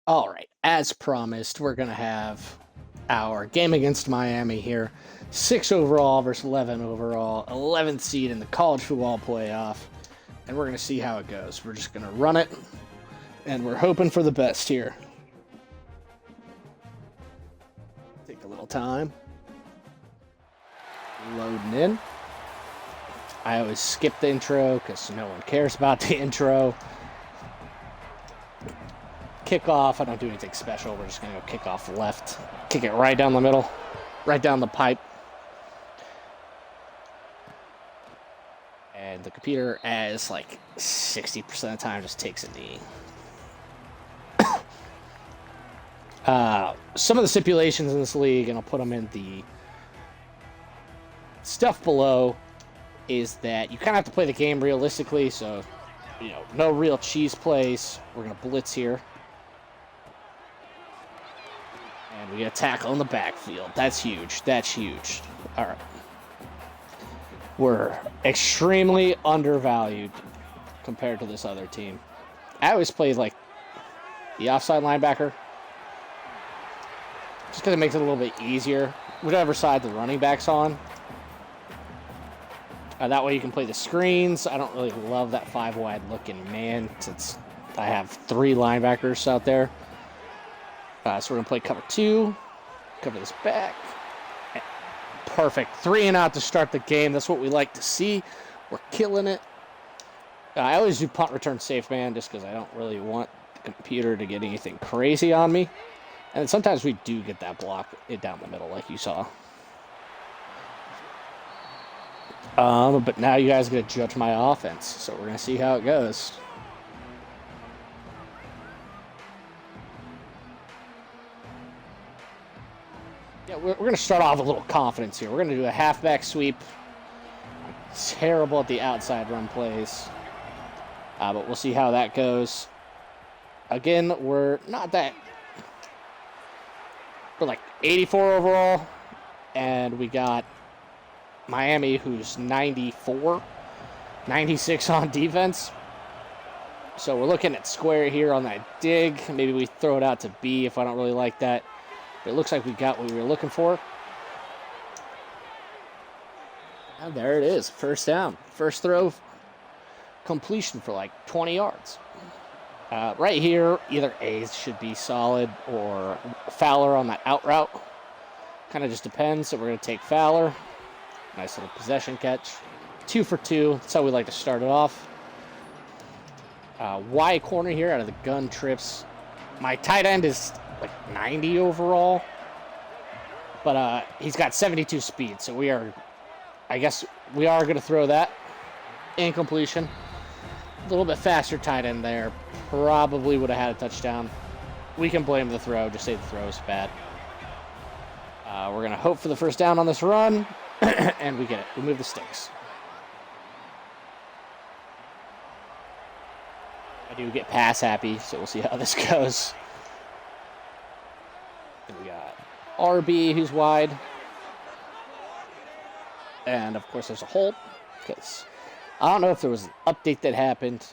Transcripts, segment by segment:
All right, as promised, we're going to have our game against Miami here. 6 overall versus 11 overall, 11th seed in the college football playoff. And we're going to see how it goes. We're just going to run it, and we're hoping for the best here. Take a little time. Loading in. I always skip the intro because no one cares about the intro. Kickoff, I don't do anything special. We're just going to go kick off left. Kick it right down the middle. Right down the pipe. And the computer, as like 60% of the time, just takes a knee. Some of the stipulations in this league, and I'll put them in the stuff below, is that you kind of have to play the game realistically. So, no real cheese plays. We're going to blitz here. And we get a tackle in the backfield. That's huge. That's huge. All right. We're extremely undervalued compared to this other team. I always played like the offside linebacker, just because it makes it a little bit easier, whatever side the running back's on. That way you can play the screens. I don't really love that 5-wide looking man since I have 3 linebackers out there. So we're going to play cover 2, cover this back. Perfect. 3 and out to start the game. That's what we like to see. We're killing it. I always do punt return safe man just because I don't really want the computer to get anything crazy on me. And sometimes we do get that block down the middle like you saw. But now you guys are going to judge my offense. So we're going to see how it goes. Yeah, we're going to start off with a little confidence here. We're going to do a halfback sweep. Terrible at the outside run plays. But we'll see how that goes. Again, we're not that... We're like 84 overall. And we got Miami, who's 94. 96 on defense. So we're looking at square here on that dig. Maybe we throw it out to B if I don't really like that. It looks like we got what we were looking for. And there it is. First down. First throw. Completion for like 20 yards. Right here, either A's should be solid or Fowler on that out route. Kind of just depends. So we're going to take Fowler. Nice little possession catch. 2 for 2. That's how we like to start it off. Y corner here out of the gun trips. My tight end is like 90 overall, but he's got 72 speed, so I guess we are going to throw that. Incompletion. A little bit faster tight end there. Probably would have had a touchdown. We can blame the throw, just say the throw is bad. We're going to hope for the first down on this run, and we get it. We move the sticks. I do get pass happy, so we'll see how this goes. And we got RB, who's wide. And, of course, there's a hold. Because I don't know if there was an update that happened,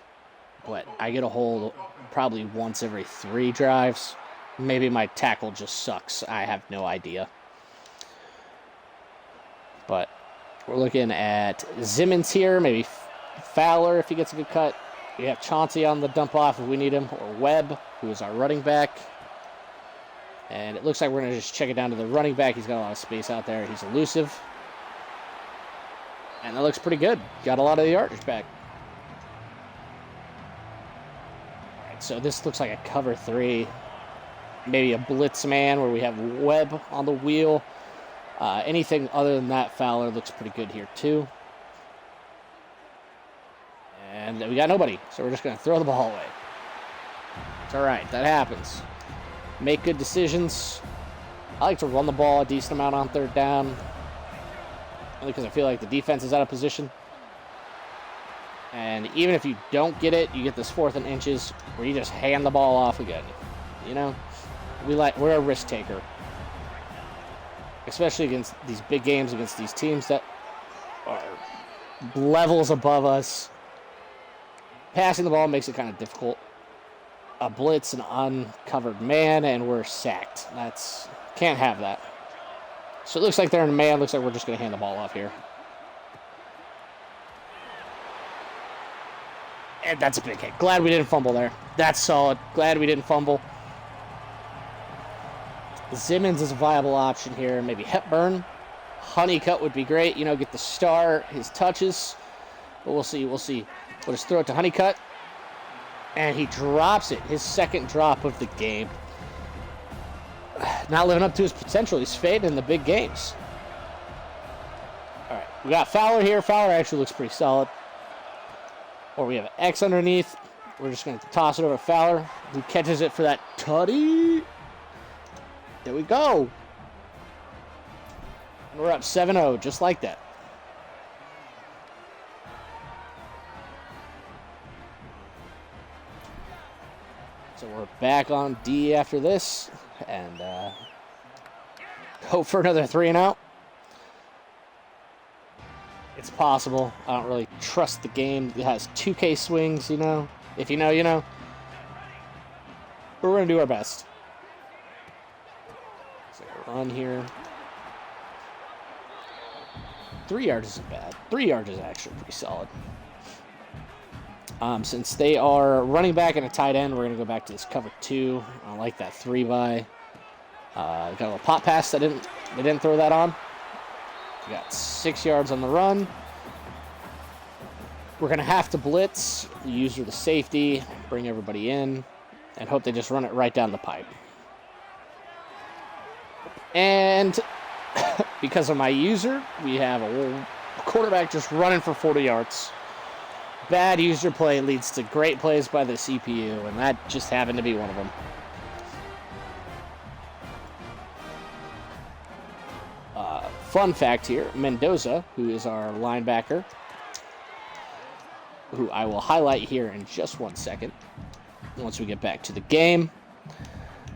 but I get a hold probably once every 3 drives. Maybe my tackle just sucks. I have no idea. But we're looking at Zimmons here. Maybe Fowler if he gets a good cut. We have Chauncey on the dump off if we need him. Or Webb, who is our running back. And it looks like we're going to just check it down to the running back. He's got a lot of space out there. He's elusive. And that looks pretty good. Got a lot of the yardage back. All right, so this looks like a cover 3. Maybe a blitz man where we have Webb on the wheel. Anything other than that, Fowler looks pretty good here too. And we got nobody. So we're just going to throw the ball away. It's all right. That happens. Make good decisions. I like to run the ball a decent amount on 3rd down. Only because I feel like the defense is out of position. And even if you don't get it, you get this 4th and inches where you just hand the ball off again. We're a risk taker. Especially against these big games, against these teams that are levels above us. Passing the ball makes it kind of difficult. a blitz, an uncovered man, and we're sacked. Can't have that. So it looks like they're in man. Looks like we're just going to hand the ball off here. And that's a big hit. Glad we didn't fumble there. That's solid. Glad we didn't fumble. Simmons is a viable option here. Maybe Hepburn. Honeycutt would be great. You know, get the star, his touches. But we'll see. We'll see. We'll just throw it to Honeycutt. And he drops it. His second drop of the game. Not living up to his potential. He's fading in the big games. All right. We got Fowler here. Fowler actually looks pretty solid. Or we have an X underneath. We're just going to toss it over to Fowler, who catches it for that tutty. There we go. And we're up 7-0, just like that. So we're back on D after this. And hope for another 3 and out. It's possible. I don't really trust the game. It has 2K swings, you know. If you know, you know. But we're going to do our best. So run here. 3 yards isn't bad. 3 yards is actually pretty solid. Since they are running back and a tight end, we're going to go back to this cover 2. I like that 3-by. Got a little pop pass. They didn't throw that on. We got 6 yards on the run. We're going to have to blitz, use the safety, bring everybody in, and hope they just run it right down the pipe. And because of my user, we have a quarterback just running for 40 yards. Bad user play leads to great plays by the CPU, and that just happened to be one of them. Fun fact here, Mendoza, who is our linebacker, who I will highlight here in just 1 second, once we get back to the game.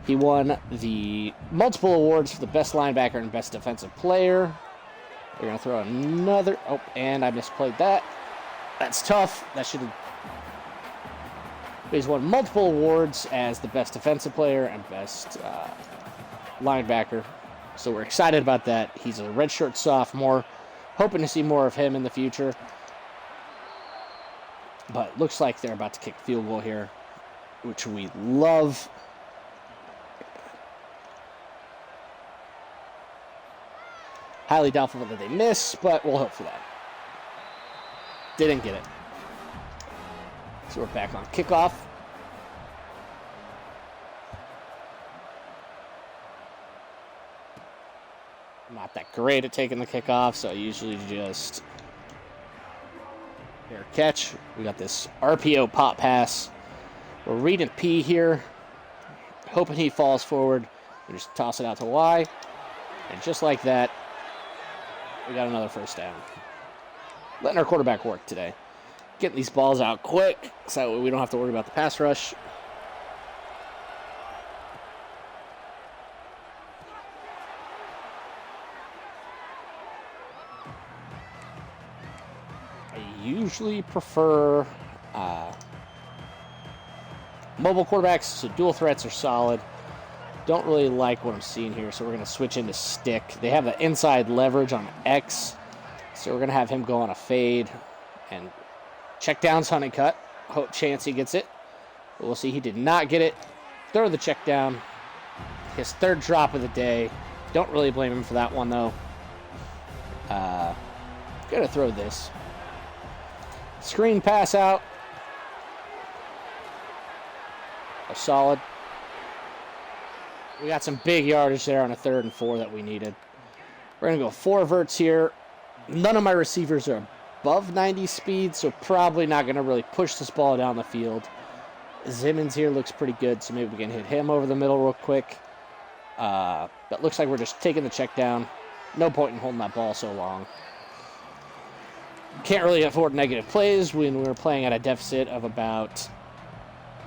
He won the multiple awards for the best linebacker and best defensive player. We're going to throw another... Oh, and I misplayed that. That's tough. That should have... He's won multiple awards as the best defensive player and best linebacker. So we're excited about that. He's a redshirt sophomore. Hoping to see more of him in the future. But looks like they're about to kick field goal here, which we love. Highly doubtful that they miss, but we'll hope for that. Didn't get it. So we're back on kickoff. Not that great at taking the kickoff, so I usually just fair catch. We got this RPO pop pass. We're reading P here, hoping he falls forward. We just toss it out to Y, and just like that, we got another first down. Letting our quarterback work today. Getting these balls out quick so we don't have to worry about the pass rush. I usually prefer mobile quarterbacks, so dual threats are solid. Don't really like what I'm seeing here, so we're going to switch into stick. They have the inside leverage on X, so we're going to have him go on a fade. And check down's Honeycutt. Hope Chancey gets it. But we'll see. He did not get it. Throw the check down. His third drop of the day. Don't really blame him for that one, though. Gonna throw this. Screen pass out. A solid. We got some big yardage there on a 3rd and 4 that we needed. We're going to go 4 verts here. None of my receivers are above 90 speed, so probably not going to really push this ball down the field. Simmons here looks pretty good, so maybe we can hit him over the middle real quick. But looks like we're just taking the check down. No point in holding that ball so long. Can't really afford negative plays when we're playing at a deficit of about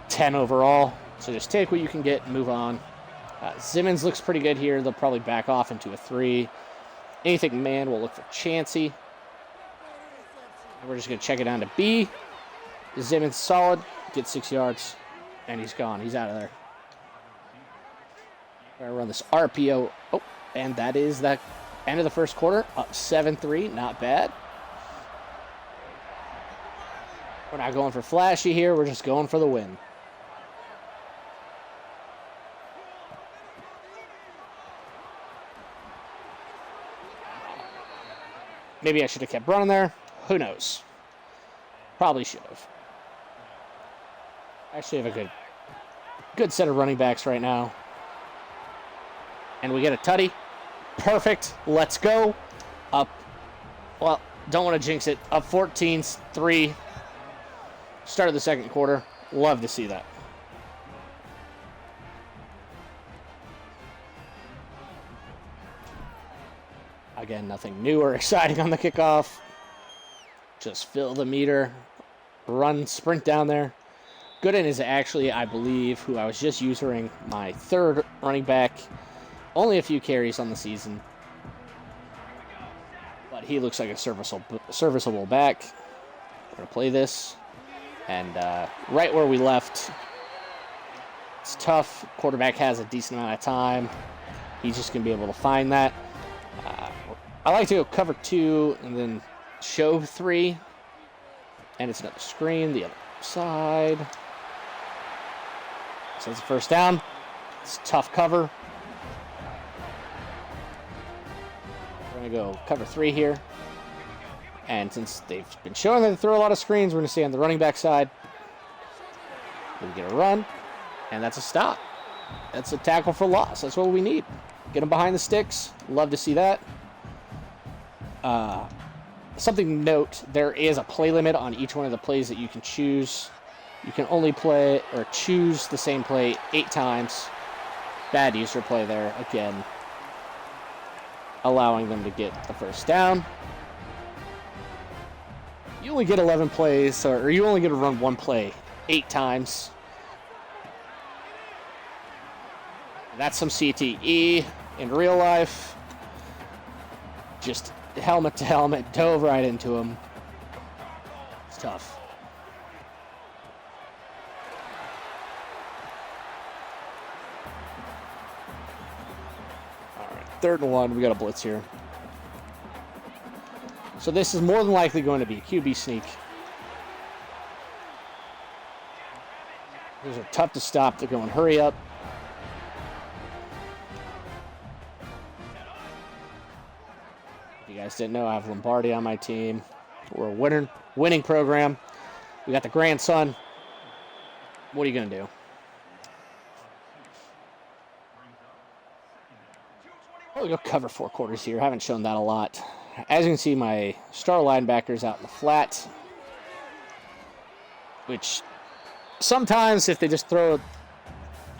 10 overall. So just take what you can get and move on. Simmons looks pretty good here. They'll probably back off into a 3. Anything man, we'll look for Chancey. And we're just going to check it down to B. Simmons solid. Get 6 yards. And he's gone. He's out of there. We're going to run this RPO. Oh, and that is the end of the first quarter. Up 7-3. Not bad. We're not going for flashy here. We're just going for the win. Maybe I should have kept running there. Who knows? Probably should have. Actually have a good set of running backs right now. And we get a tutty. Perfect. Let's go. Up. Well, don't want to jinx it. Up 14-3. Start of the second quarter. Love to see that. Again, nothing new or exciting on the kickoff. Just fill the meter. Run, sprint down there. Gooden is actually, I believe, who I was just using my third running back. Only a few carries on the season. But he looks like a serviceable back. We're going to play this. And right where we left, it's tough. Quarterback has a decent amount of time. He's just going to be able to find that. I like to go cover 2 and then show 3. And it's another screen, the other side. So it's a first down. It's tough cover. We're going to go cover 3 here. And since they've been showing that they throw a lot of screens, we're going to stay on the running back side. We get a run, and that's a stop. That's a tackle for loss. That's what we need. Get them behind the sticks. Love to see that. Something to note, there is a play limit on each one of the plays that you can choose. You can only play or choose the same play 8 times. Bad user play there, again, allowing them to get the first down. You only get 11 plays, or you only get to run 1 play 8 times. That's some CTE in real life. Just helmet to helmet, dove right into him. It's tough. All right, 3rd and 1. We got a blitz here. So this is more than likely going to be a QB sneak. These are tough to stop. They're going hurry up. If you guys didn't know, I have Lombardi on my team. We're a winning program. We got the grandson. What are you going to do? We'll go cover 4 quarters here. I haven't shown that a lot. As you can see, my star linebacker's out in the flat, which sometimes if they just throw a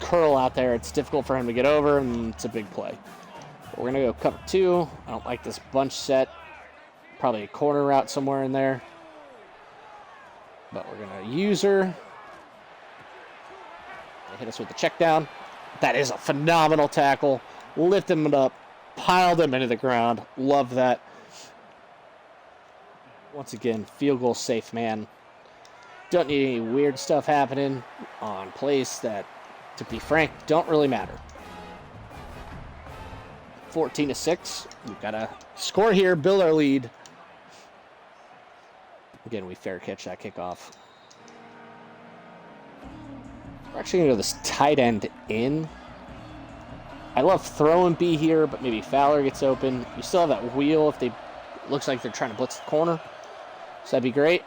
curl out there, it's difficult for him to get over, and it's a big play. But we're going to go cover 2. I don't like this bunch set. Probably a corner route somewhere in there. But we're going to use her. They hit us with the check down. That is a phenomenal tackle. Lift him up. Piled him into the ground. Love that. Once again, field goal safe, man. Don't need any weird stuff happening on plays that, to be frank, don't really matter. 14-6. We've got to score here, build our lead. Again, we fair catch that kickoff. We're actually going to go this tight end in. I love throw and B here, but maybe Fowler gets open. You still have that wheel if they looks like they're trying to blitz the corner. So that'd be great.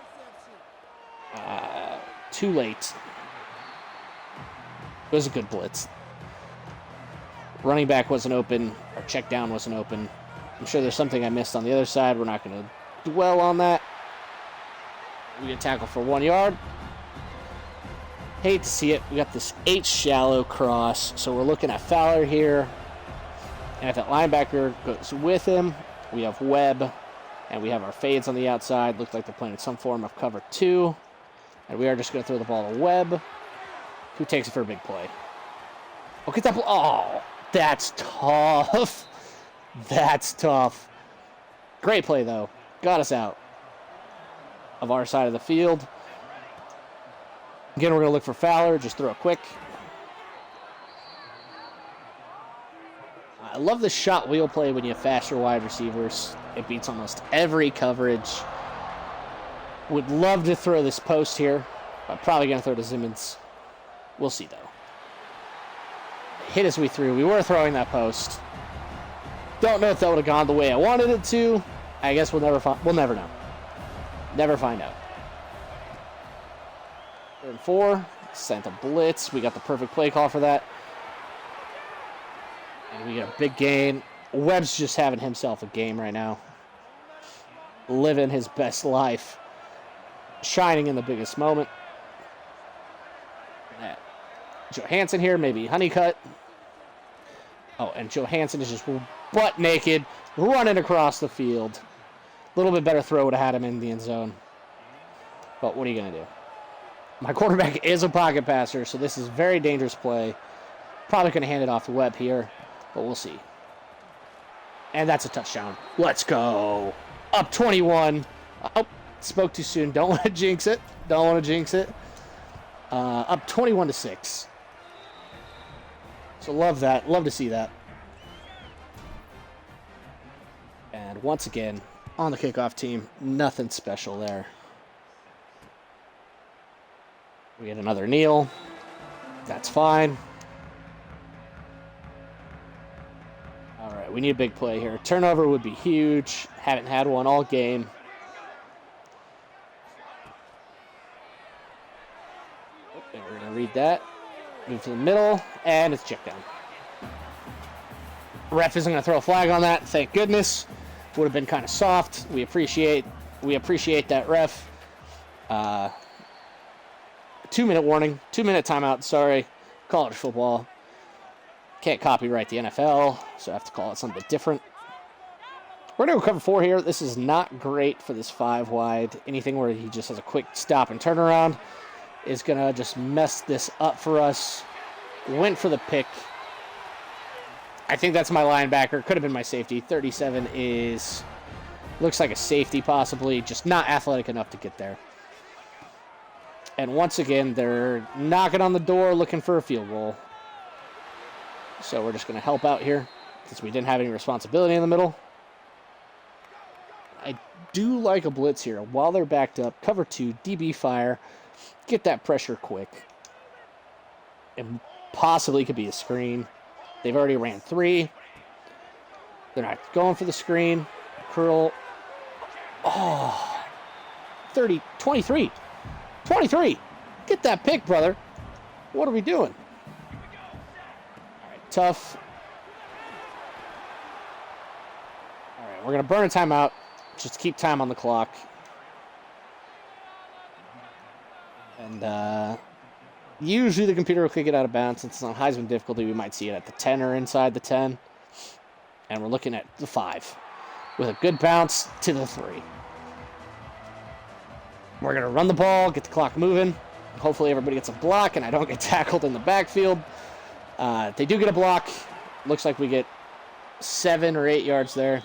Too late. It was a good blitz. Running back wasn't open. Our check down wasn't open. I'm sure there's something I missed on the other side. We're not going to dwell on that. We get tackled for 1 yard. Hate to see it. We got this H shallow cross. So we're looking at Fowler here. And if that linebacker goes with him, we have Webb. And we have our fades on the outside. Look like they're playing some form of cover 2. And we are just going to throw the ball to Webb, who takes it for a big play. Look at that. Oh, that's tough. That's tough. Great play, though. Got us out of our side of the field. Again, we're going to look for Fowler. Just throw it quick. I love the shot wheel play when you have faster wide receivers. It beats almost every coverage. Would love to throw this post here. I'm probably going to throw to Simmons. We'll see, though. Hit as we threw. We were throwing that post. Don't know if that would have gone the way I wanted it to. I guess we'll never know. Never find out. 3rd and 4. Sent a blitz. We got the perfect play call for that. And we get a big gain. Webb's just having himself a game right now. Living his best life. Shining in the biggest moment. Johansson here, maybe Honeycutt. Oh, and Johansson is just butt naked, running across the field. A little bit better throw would have had him in the end zone. But what are you going to do? My quarterback is a pocket passer, so this is a very dangerous play. Probably going to hand it off to Webb here, but we'll see. And that's a touchdown. Let's go. Up 21. Oh, spoke too soon. Don't want to jinx it. Don't want to jinx it. Up 21-6. So love that. Love to see that. And once again, on the kickoff team, nothing special there. We get another kneel. That's fine. All right, we need a big play here. Turnover would be huge. Haven't had one all game. And we're going to read that. Move to the middle, and it's checked down. Ref isn't going to throw a flag on that, thank goodness. Would have been kind of soft. We appreciate that, ref. 2-minute warning, 2-minute timeout, sorry. College football. Can't copyright the NFL, so I have to call it something different. We're going to go cover 4 here. This is not great for this 5 wide. Anything where he just has a quick stop and turnaround is going to just mess this up for us. Went for the pick. I think that's my linebacker. Could have been my safety. 37 is... looks like a safety possibly. Just not athletic enough to get there. And once again, they're knocking on the door looking for a field goal. So we're just going to help out here since we didn't have any responsibility in the middle. I do like a blitz here. While they're backed up, cover 2, DB fire. Get that pressure quick. It possibly could be a screen. They've already ran 3. They're not going for the screen. Curl. Oh. 30. 23. 23. Get that pick, brother. What are we doing? All right, tough. All right, we're going to burn a timeout just to keep time on the clock. And usually the computer will kick it out of bounds. Since it's on Heisman difficulty, we might see it at the 10 or inside the 10. And we're looking at the 5 with a good bounce to the 3. We're going to run the ball, get the clock moving. Hopefully everybody gets a block and I don't get tackled in the backfield. They do get a block. Looks like we get 7 or 8 yards there.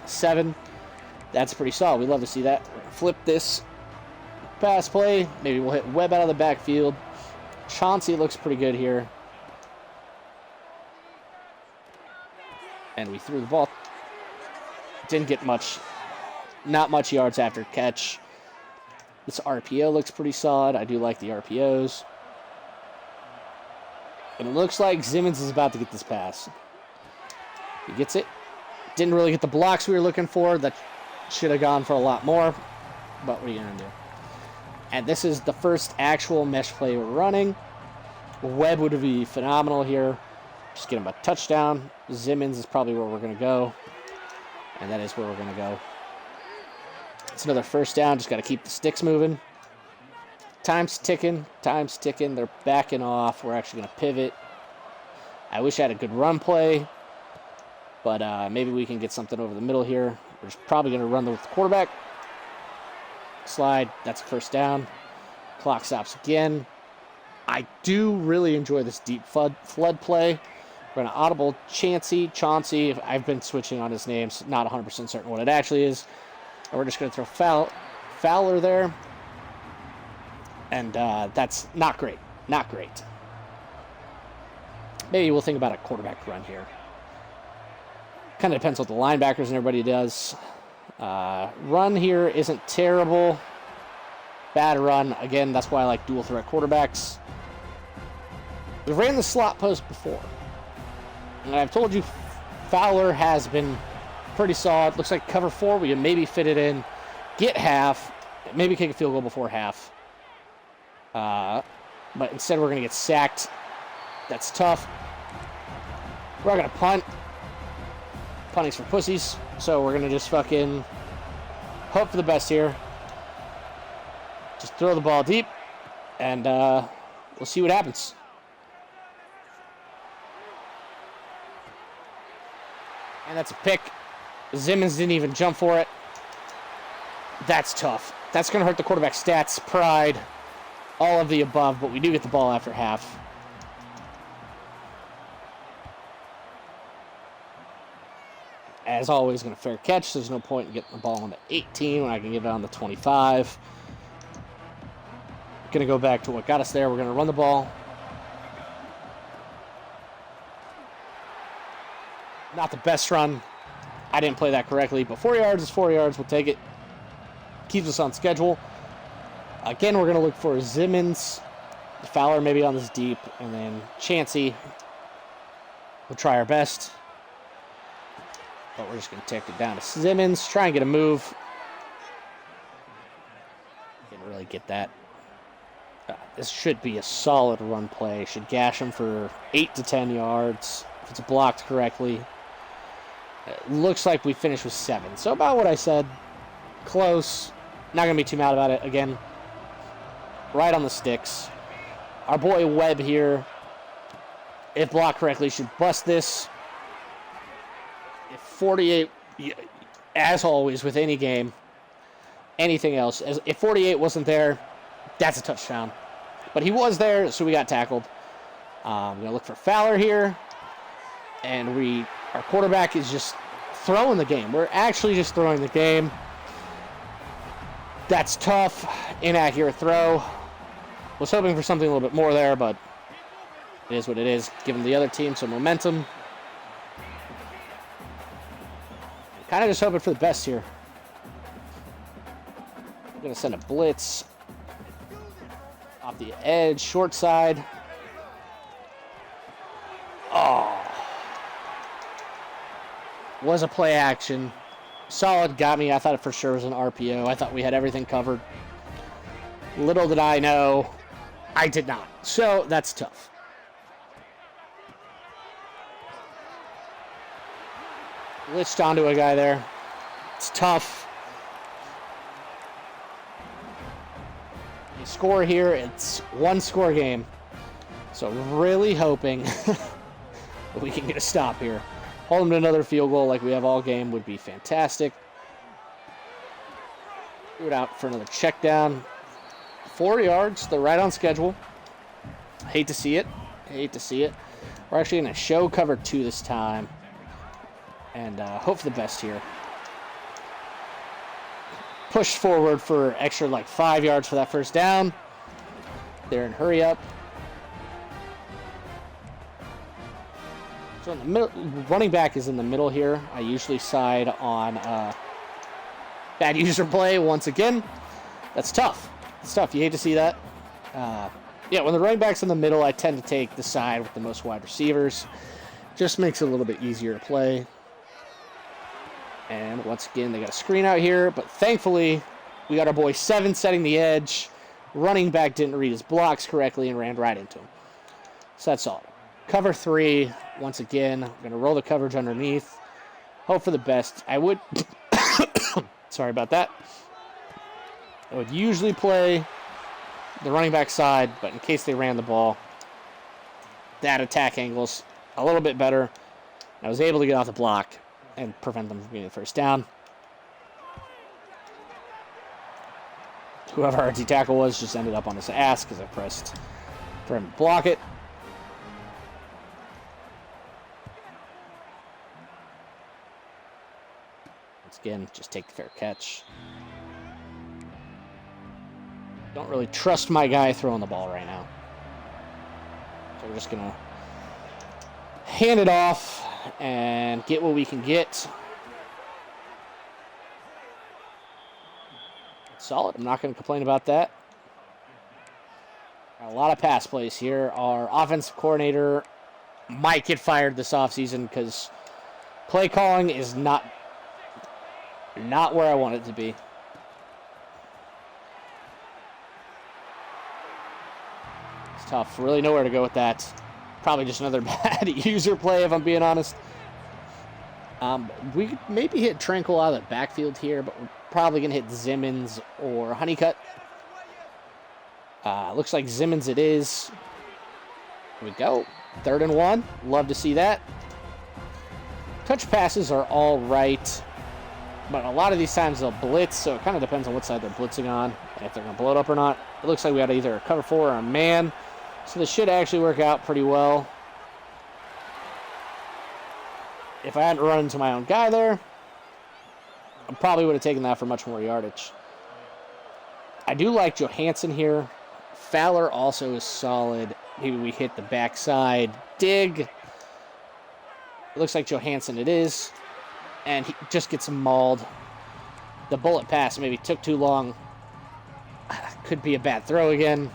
7. That's pretty solid. We love to see that. We're going to flip this pass play. Maybe we'll hit Webb out of the backfield. Chauncey looks pretty good here. And we threw the ball. Didn't get much. Not much yards after catch. This RPO looks pretty solid. I do like the RPOs. And it looks like Simmons is about to get this pass. He gets it. Didn't really get the blocks we were looking for. That should have gone for a lot more. But what are you going to do? And this is the first actual mesh play we're running. Webb would be phenomenal here. Just get him a touchdown. Simmons is probably where we're going to go. And that is where we're going to go. It's another first down. Just got to keep the sticks moving. Time's ticking. Time's ticking. They're backing off. We're actually going to pivot. I wish I had a good run play. But maybe we can get something over the middle here. We're just probably going to run with the quarterback. Slide. That's a first down. Clock stops again. I do really enjoy this deep flood play. We're going to audible Chauncey. I've been switching on his names. Not 100% certain what it actually is. And we're just going to throw Fowler there. And that's not great. Not great. Maybe we'll think about a quarterback run here. Kind of depends what the linebackers and everybody does. Run here isn't terrible. Bad run. Again, that's why I like dual threat quarterbacks. We've ran the slot post before. And I've told you Fowler has been pretty solid. Looks like cover 4. We can maybe fit it in. Get half. Maybe kick a field goal before half. But instead we're going to get sacked. That's tough. We're not going to punt. Punting's for pussies. So we're going to just fucking hope for the best here. Just throw the ball deep. And we'll see what happens. And that's a pick. Simmons didn't even jump for it. That's tough. That's going to hurt the quarterback's stats, pride, all of the above, but we do get the ball after half. As always, going to fair catch. There's no point in getting the ball on the 18 when I can get it on the 25. Going to go back to what got us there. We're going to run the ball. Not the best run. I didn't play that correctly, but 4 yards is 4 yards. We'll take it. Keeps us on schedule. Again, we're going to look for Simmons. Fowler maybe on this deep, and then Chansey. We'll try our best. But we're just going to take it down to Simmons. Try and get a move. Didn't really get that. This should be a solid run play. Should gash him for 8 to 10 yards if it's blocked correctly. It looks like we finished with 7. So about what I said. Close. Not going to be too mad about it. Again, right on the sticks. Our boy Webb here, if blocked correctly, should bust this. If 48, as always with any game, anything else, if 48 wasn't there, that's a touchdown. But he was there, so we got tackled. I'm going to look for Fowler here. And our quarterback is just throwing the game. We're actually just throwing the game. That's tough. Inaccurate throw. Was hoping for something a little bit more there, but it is what it is. Giving the other team some momentum. Kind of just hoping for the best here. I'm going to send a blitz. Off the edge, short side. Oh. Was a play action. Solid, got me. I thought it for sure was an RPO. I thought we had everything covered. Little did I know, I did not. So that's tough. Glitched onto a guy there. It's tough. You score here, it's 1-score game. So really hoping that we can get a stop here. Hold them to another field goal like we have all game would be fantastic. Do it out for another check down. 4 yards, they're right on schedule. Hate to see it. Hate to see it. We're actually going to show cover 2 this time. And hope for the best here. Push forward for extra 5 yards for that first down. There and hurry up. So in the middle, running back is in the middle here. I usually side on bad user play once again. That's tough. It's tough. You hate to see that. Yeah, when the running back's in the middle, I tend to take the side with the most wide receivers. Just makes it a little bit easier to play. And once again, they got a screen out here. But thankfully, we got our boy 7 setting the edge. Running back didn't read his blocks correctly and ran right into him. So that's solid. Cover 3, once again. I'm going to roll the coverage underneath. Hope for the best. I would... Sorry about that. I would usually play the running back side, but in case they ran the ball, that attack angle's a little bit better. I was able to get off the block and prevent them from getting the first down. Whoever our D-tackle was just ended up on his ass because I pressed for him to block it. Once again, just take the fair catch. Don't really trust my guy throwing the ball right now. So we're just going to hand it off and get what we can get. Solid. I'm not going to complain about that. Got a lot of pass plays here. Our offensive coordinator might get fired this offseason because play calling is not where I want it to be. It's tough. Really nowhere to go with that. Probably just another bad user play, if I'm being honest. We could maybe hit Tranquil out of the backfield here, but we're probably going to hit Zimmons or Honeycutt. Looks like Zimmons it is. Here we go. 3rd and 1. Love to see that. Touch passes are all right, but a lot of these times they'll blitz, so it kind of depends on what side they're blitzing on and if they're going to blow it up or not. It looks like we got either a cover 4 or a man, so this should actually work out pretty well. If I hadn't run into my own guy there, I probably would have taken that for much more yardage. I do like Johansson here. Fowler also is solid. Maybe we hit the backside dig. It looks like Johansson it is. And he just gets mauled. The bullet pass maybe took too long. Could be a bad throw again.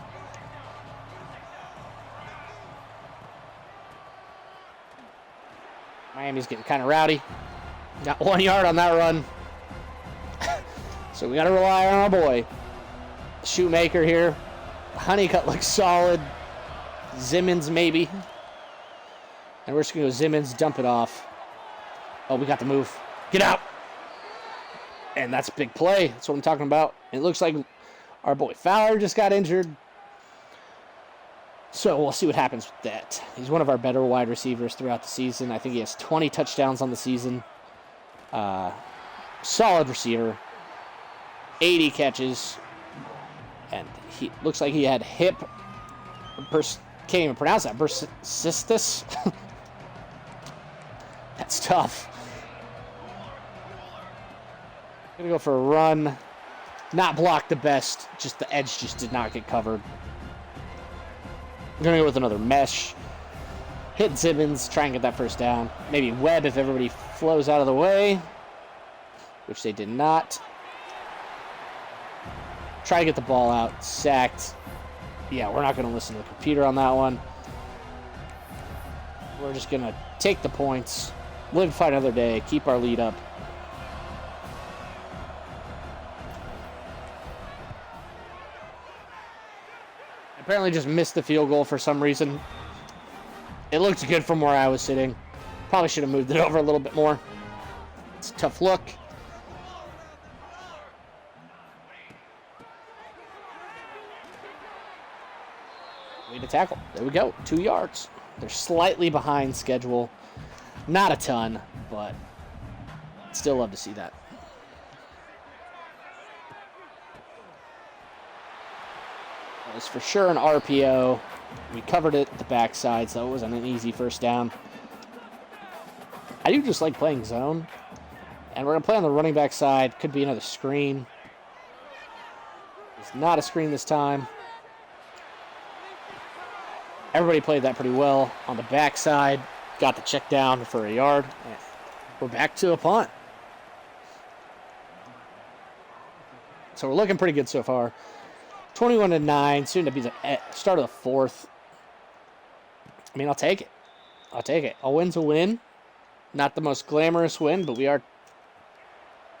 Miami's getting kind of rowdy. Got 1 yard on that run. So we got to rely on our boy. Shoemaker here. Honeycutt looks solid. Zimmons maybe. And we're just going to go Zimmons, dump it off. Oh, we got the move. Get out. And that's a big play. That's what I'm talking about. It looks like our boy Fowler just got injured. So we'll see what happens with that. He's one of our better wide receivers throughout the season. I think he has 20 touchdowns on the season. Solid receiver. 80 catches. And he looks like he had hip. Can't even pronounce that. Bursitis. That's tough. Gonna go for a run. Not blocked the best. Just the edge just did not get covered. I'm going to go with another mesh. Hit Zimmons, try and get that first down. Maybe Webb if everybody flows out of the way, which they did not. Try to get the ball out. Sacked. Yeah, we're not going to listen to the computer on that one. We're just going to take the points, live, fight another day, keep our lead up. Apparently just missed the field goal for some reason. It looked good from where I was sitting. Probably should have moved it over a little bit more. It's a tough look. Way to tackle. There we go. 2 yards. They're slightly behind schedule. Not a ton, but still love to see that. It was for sure an RPO. We covered it at the backside, so it wasn't an easy first down. I do just like playing zone. And we're going to play on the running back side. Could be another screen. It's not a screen this time. Everybody played that pretty well. On the backside, got the check down for a yard. We're back to a punt. So we're looking pretty good so far. 21-9, soon to be the start of the fourth. I mean, I'll take it. I'll take it. A win's a win. Not the most glamorous win, but we are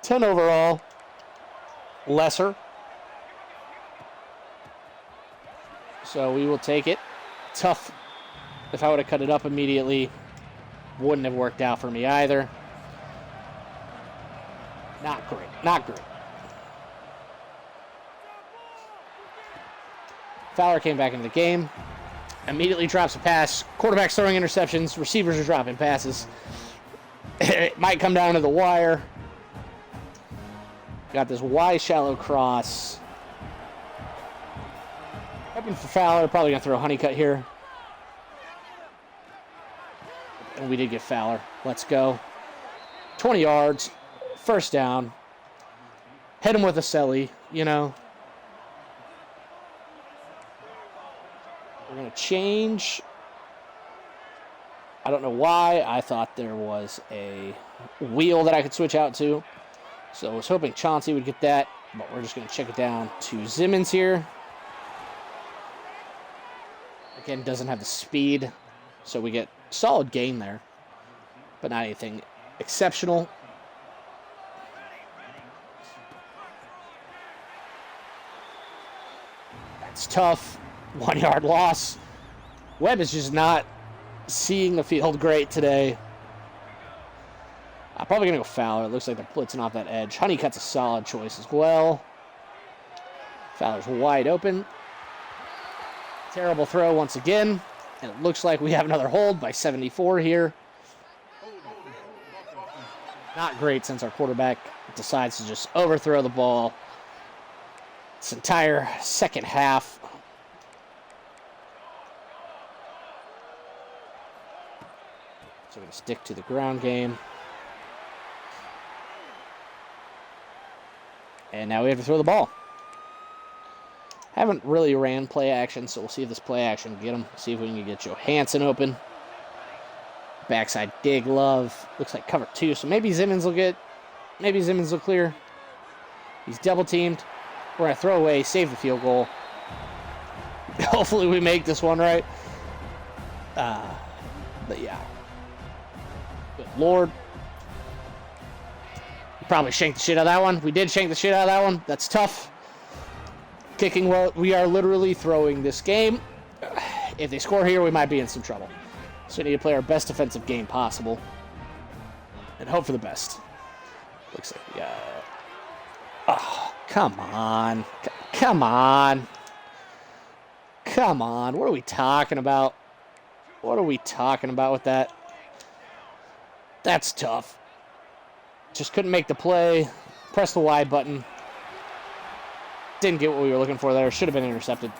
10 overall. Lesser. So we will take it. Tough. If I would have cut it up immediately, wouldn't have worked out for me either. Not great. Not great. Fowler came back into the game. Immediately drops a pass. Quarterback's throwing interceptions. Receivers are dropping passes. It might come down to the wire. Got this wide shallow cross. Hoping for Fowler. Probably going to throw a Honeycutt here. And we did get Fowler. Let's go. 20 yards. First down. Hit him with a celly, you know. change. I don't know why. I thought there was a wheel that I could switch out to. So I was hoping Chauncey would get that, but we're just going to check it down to Zimmons here. Again, doesn't have the speed, so we get solid gain there, but not anything exceptional. That's tough. 1 yard loss. Webb is just not seeing the field great today. I'm probably going to go Fowler. It looks like they're blitzing off that edge. Honeycutt's a solid choice as well. Fowler's wide open. Terrible throw once again. And it looks like we have another hold by 74 here. Not great since our quarterback decides to just overthrow the ball this entire second half. So we're going to stick to the ground game. And now we have to throw the ball. Haven't really ran play action, so we'll see if this play action can get him. See if we can get Johansson open. Backside dig love. Looks like cover 2, so maybe Zimmons will get... Maybe Zimmons will clear. He's double teamed. We're going to throw away, save the field goal. Hopefully we make this one right. But yeah. Good Lord. Probably shanked the shit out of that one. We did shank the shit out of that one. That's tough. Kicking well. We are literally throwing this game. If they score here, we might be in some trouble. So we need to play our best defensive game possible. And hope for the best. Looks like we got... Oh, come on. Come on. Come on. What are we talking about? What are we talking about with that? That's tough. Just couldn't make the play. Press the Y button. Didn't get what we were looking for there. Should have been intercepted.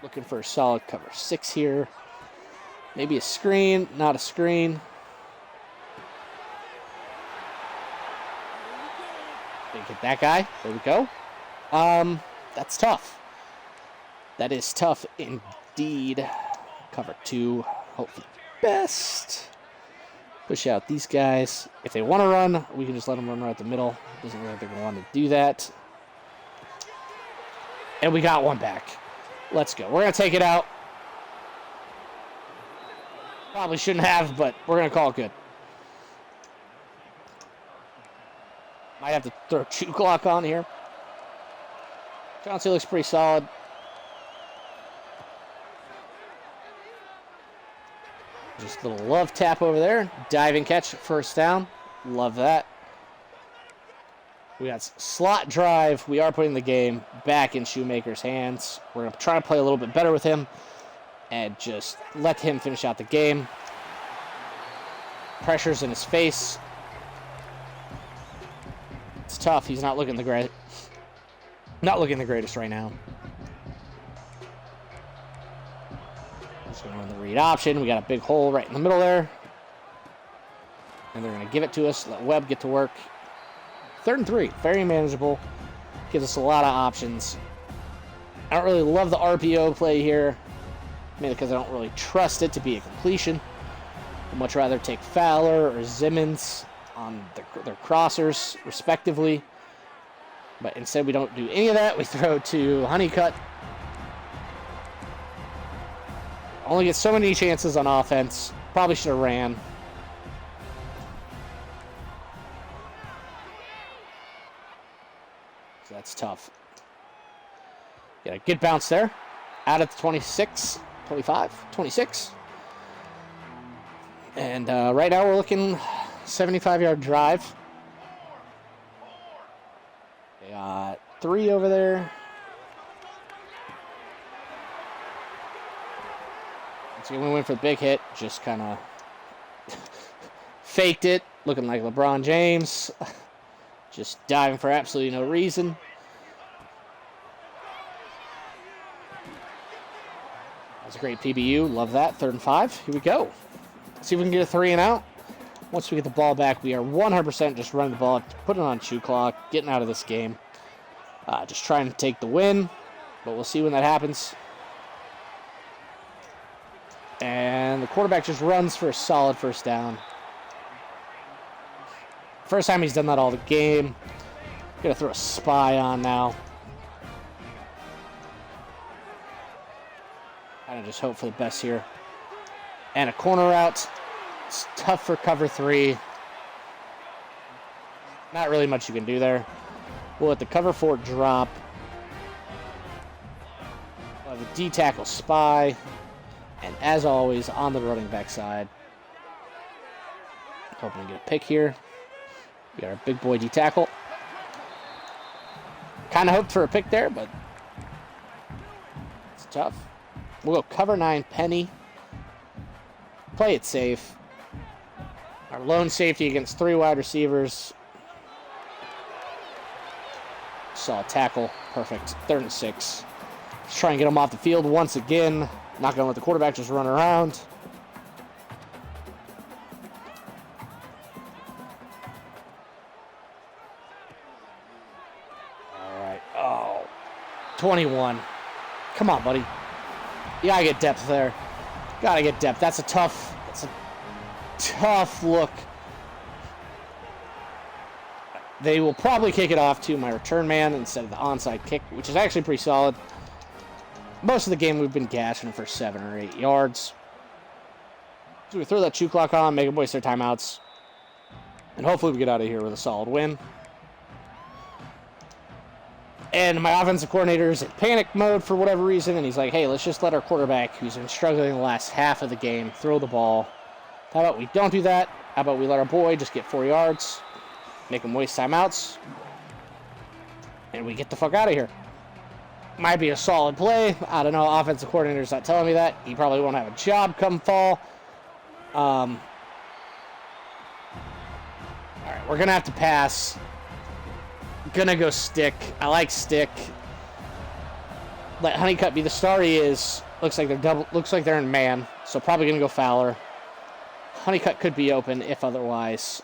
Looking for a solid cover 6 here. Maybe a screen. Not a screen. Didn't get that guy. There we go. That's tough. That is tough indeed. Cover 2. Hope for the best. Push out these guys. If they want to run, we can just let them run right at the middle. Doesn't look like they're going to want to do that. And we got one back. Let's go. We're going to take it out. Probably shouldn't have, but we're going to call it good. Might have to throw 2 clock on here. Chauncey looks pretty solid. Just a little love tap over there. Diving catch, first down. Love that. We got slot drive. We are putting the game back in Shoemaker's hands. We're going to try to play a little bit better with him and just let him finish out the game. Pressure's in his face. It's tough. He's not looking the great. Not looking the greatest right now. Just going to run the read option. We got a big hole right in the middle there. And they're going to give it to us. Let Webb get to work. 3rd and 3. Very manageable. Gives us a lot of options. I don't really love the RPO play here. Mainly because I don't really trust it to be a completion. I'd much rather take Fowler or Zimmons on their crossers, respectively. But instead, we don't do any of that. We throw to Honeycutt. Only get so many chances on offense. Probably should have ran. So that's tough. Get a good bounce there. Out at the 26, 25, 26. And right now we're looking 75-yard drive. They got 3 over there. So we went for the big hit. Just kind of faked it. Looking like LeBron James. Just diving for absolutely no reason. That's a great PBU. Love that. 3rd and 5. Here we go. See if we can get a 3 and out. Once we get the ball back, we are 100% just running the ball, putting it on shoe clock, getting out of this game. Just trying to take the win, but we'll see when that happens. And the quarterback just runs for a solid first down. First time he's done that all the game. Gonna throw a spy on now. Kind of just hope for the best here. And a corner route. It's tough for cover 3. Not really much you can do there. We'll let the cover 4 drop. We'll have a D tackle spy. And as always, on the running back side. Hoping to get a pick here. We got our big boy D tackle. Kind of hoped for a pick there, but it's tough. We'll go cover 9 penny. Play it safe. Our lone safety against 3 wide receivers. Solid tackle. Perfect. 3rd and 6. Let's try and get him off the field once again. Not going to let the quarterback just run around. All right. Oh. 21. Come on, buddy. You gotta get depth there. Gotta get depth. That's a tough look. They will probably kick it off to my return man instead of the onside kick, which is actually pretty solid. Most of the game we've been gashing for 7 or 8 yards. So we throw that shoe clock on, make them waste their timeouts, and hopefully we get out of here with a solid win. And my offensive coordinator is in panic mode for whatever reason, and he's like, hey, let's just let our quarterback, who's been struggling the last half of the game, throw the ball. How about we don't do that? How about we let our boy just get 4 yards, make him waste timeouts, and we get the fuck out of here. Might be a solid play. I don't know. Offensive coordinator's not telling me that. He probably won't have a job come fall. All right, we're going to have to pass. Gonna go stick. I like stick. Let Honeycutt be the star he is. Looks like they're in man. So probably gonna go Fowler. Honeycutt could be open if otherwise.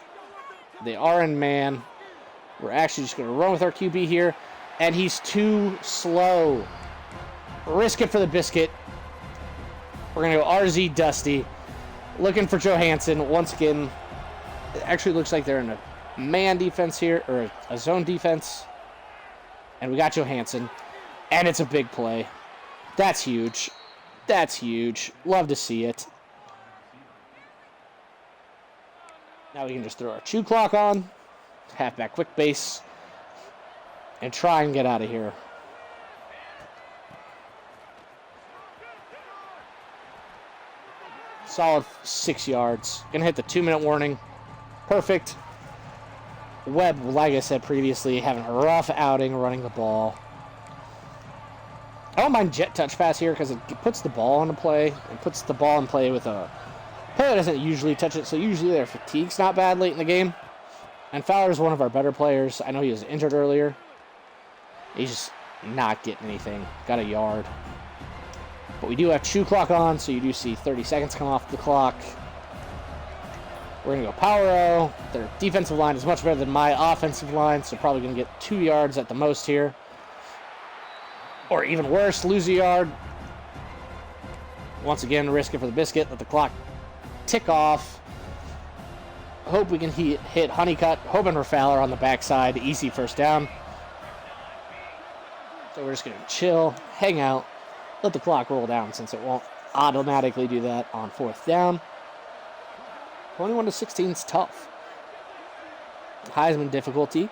They are in man. We're actually just gonna run with our QB here. And he's too slow. Risk it for the biscuit. We're gonna go RZ Dusty. Looking for Johansson once again. It actually looks like they're in a man defense here, or a zone defense. And we got Johansson. And it's a big play. That's huge. That's huge. Love to see it. Now we can just throw our chew clock on. Halfback quick base. And try and get out of here. Solid 6 yards. Gonna hit the 2-minute warning. Perfect. Webb, like I said previously, having a rough outing running the ball. I don't mind jet touch pass here because it puts the ball into play. It puts the ball in play with a player that doesn't usually touch it, so usually their fatigue's not bad late in the game. And Fowler's one of our better players. I know he was injured earlier. He's just not getting anything. Got a yard. But we do have chew clock on, so you do see 30 seconds come off the clock. We're going to go power O. Their defensive line is much better than my offensive line, so probably going to get 2 yards at the most here. Or even worse, lose a yard. Once again, risk it for the biscuit. Let the clock tick off. Hope we can hit Honeycutt. Hoping for Fowler on the backside. Easy first down. So we're just going to chill, hang out, let the clock roll down since it won't automatically do that on 4th down. 21-16 is tough. Heisman difficulty.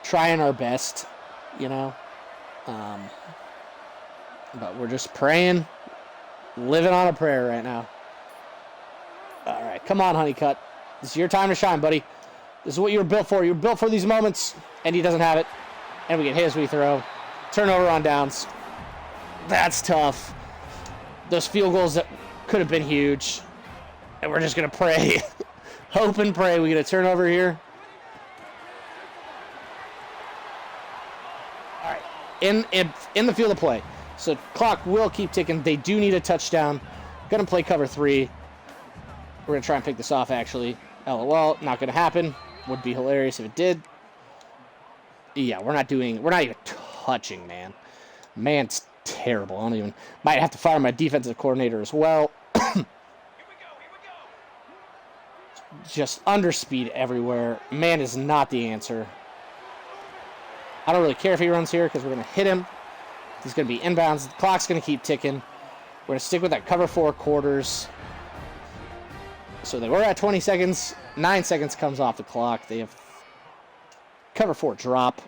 Trying our best, you know. But we're just praying, living on a prayer right now. All right, come on, Honeycutt. This is your time to shine, buddy. This is what you were built for. You were built for these moments, and he doesn't have it. And we get hit as we throw. Turnover on downs. That's tough. Those field goals that could have been huge. And we're just going to pray. Hope and pray we get a turnover here. All right. In the field of play. So clock will keep ticking. They do need a touchdown. Going to play cover 3. We're going to try and pick this off, actually. LOL, not going to happen. Would be hilarious if it did. Yeah, we're not even touching, man. Man's terrible. I don't even, might have to fire my defensive coordinator as well. Just underspeed everywhere. Man is not the answer. I don't really care if he runs here because we're going to hit him. He's going to be inbounds. The clock's going to keep ticking. We're going to stick with that cover 4 quarters. So they were at 20 seconds. 9 seconds comes off the clock. They have cover 4 drop.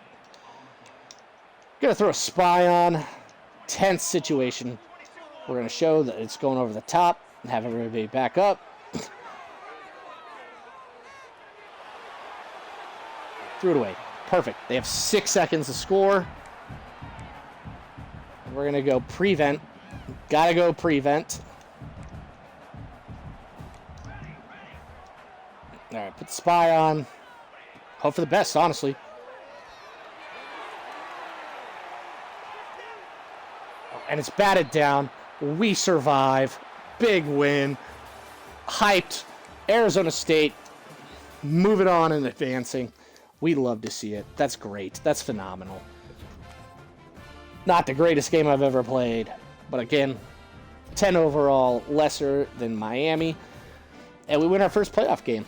Going to throw a spy on. Tense situation. We're going to show that it's going over the top and have everybody back up. Threw it away. Perfect. They have 6 seconds to score. We're going to go prevent. Got to go prevent. All right, put the spy on. Hope for the best, honestly. And it's batted down. We survive. Big win. Hyped. Arizona State moving on and advancing. We love to see it. That's great. That's phenomenal. Not the greatest game I've ever played. But again, 10 overall, lesser than Miami. And we win our first playoff game.